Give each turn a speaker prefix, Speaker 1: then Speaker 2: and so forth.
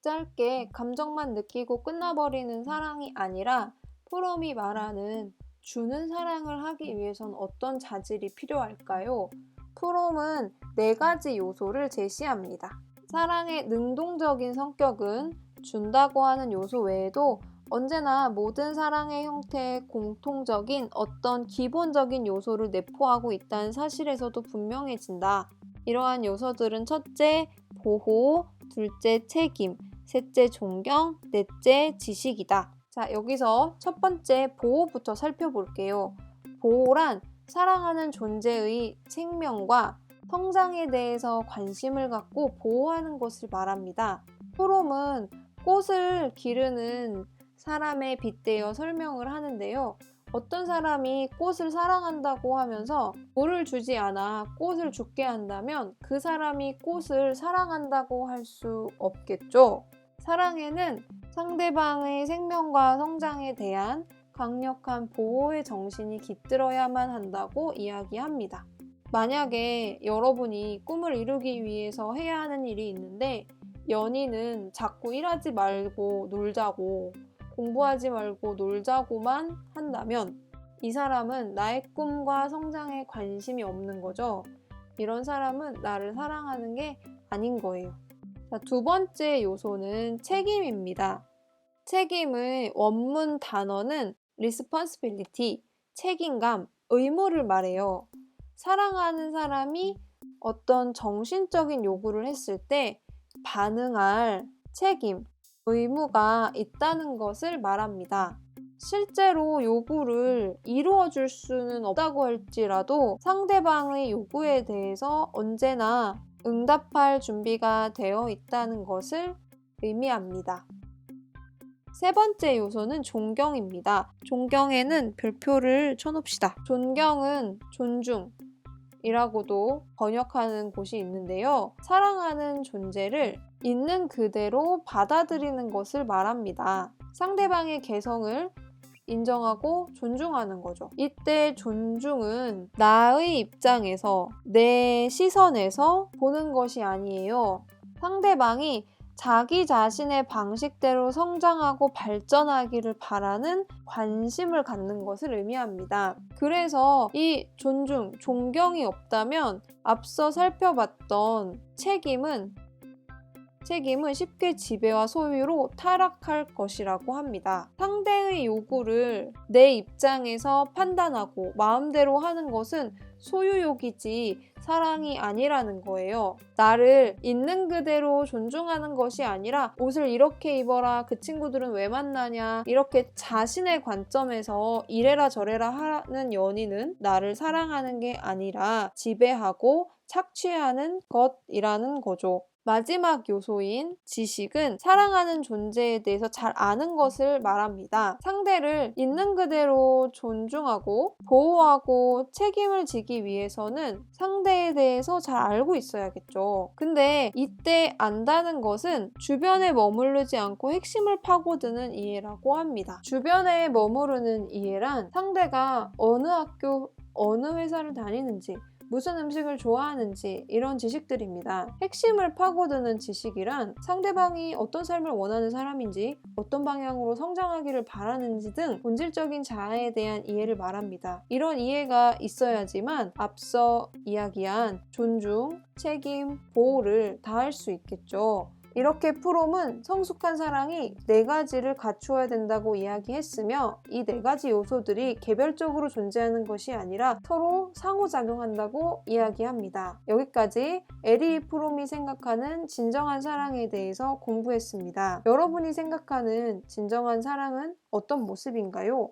Speaker 1: 짧게 감정만 느끼고 끝나버리는 사랑이 아니라 프롬이 말하는 주는 사랑을 하기 위해선 어떤 자질이 필요할까요? 프롬은 4가지 요소를 제시합니다. 사랑의 능동적인 성격은 준다고 하는 요소 외에도 언제나 모든 사랑의 형태에 공통적인 어떤 기본적인 요소를 내포하고 있다는 사실에서도 분명해진다. 이러한 요소들은 첫째, 보호, 둘째, 책임, 셋째, 존경, 넷째, 지식이다. 자, 여기서 첫 번째 보호부터 살펴볼게요. 보호란 사랑하는 존재의 생명과 성장에 대해서 관심을 갖고 보호하는 것을 말합니다. 프롬은 꽃을 기르는 사람에 빗대어 설명을 하는데요. 어떤 사람이 꽃을 사랑한다고 하면서 물을 주지 않아 꽃을 죽게 한다면 그 사람이 꽃을 사랑한다고 할 수 없겠죠. 사랑에는 상대방의 생명과 성장에 대한 강력한 보호의 정신이 깃들어야만 한다고 이야기합니다. 만약에 여러분이 꿈을 이루기 위해서 해야 하는 일이 있는데 연인은 자꾸 일하지 말고 놀자고 공부하지 말고 놀자고만 한다면 이 사람은 나의 꿈과 성장에 관심이 없는 거죠. 이런 사람은 나를 사랑하는 게 아닌 거예요. 자, 두 번째 요소는 책임입니다. 책임의 원문 단어는 responsibility, 책임감, 의무를 말해요. 사랑하는 사람이 어떤 정신적인 요구를 했을 때 반응할 책임, 의무가 있다는 것을 말합니다. 실제로 요구를 이루어줄 수는 없다고 할지라도 상대방의 요구에 대해서 언제나 응답할 준비가 되어 있다는 것을 의미합니다. 세 번째 요소는 존경입니다. 존경에는 별표를 쳐놓읍시다. 존경은 존중이라고도 번역하는 곳이 있는데요. 사랑하는 존재를 있는 그대로 받아들이는 것을 말합니다. 상대방의 개성을 인정하고 존중하는 거죠. 이때 존중은 나의 입장에서, 내 시선에서 보는 것이 아니에요. 상대방이 자기 자신의 방식대로 성장하고 발전하기를 바라는 관심을 갖는 것을 의미합니다. 그래서 이 존경이 없다면 앞서 살펴봤던 책임은 쉽게 지배와 소유로 타락할 것이라고 합니다. 상대의 요구를 내 입장에서 판단하고 마음대로 하는 것은 소유욕이지 사랑이 아니라는 거예요. 나를 있는 그대로 존중하는 것이 아니라 옷을 이렇게 입어라, 그 친구들은 왜 만나냐, 이렇게 자신의 관점에서 이래라 저래라 하는 연인은 나를 사랑하는 게 아니라 지배하고 착취하는 것이라는 거죠. 마지막 요소인 지식은 사랑하는 존재에 대해서 잘 아는 것을 말합니다. 상대를 있는 그대로 존중하고 보호하고 책임을 지기 위해서는 상대에 대해서 잘 알고 있어야겠죠. 근데 이때 안다는 것은 주변에 머무르지 않고 핵심을 파고드는 이해라고 합니다. 주변에 머무르는 이해란 상대가 어느 학교, 어느 회사를 다니는지, 무슨 음식을 좋아하는지 이런 지식들입니다. 핵심을 파고드는 지식이란 상대방이 어떤 삶을 원하는 사람인지, 어떤 방향으로 성장하기를 바라는지 등 본질적인 자아에 대한 이해를 말합니다. 이런 이해가 있어야지만 앞서 이야기한 존중, 책임, 보호를 다할 수 있겠죠. 이렇게 프롬은 성숙한 사랑이 4가지를 갖추어야 된다고 이야기했으며 이 4가지 요소들이 개별적으로 존재하는 것이 아니라 서로 상호작용한다고 이야기합니다. 여기까지 에리 프롬이 생각하는 진정한 사랑에 대해서 공부했습니다. 여러분이 생각하는 진정한 사랑은 어떤 모습인가요?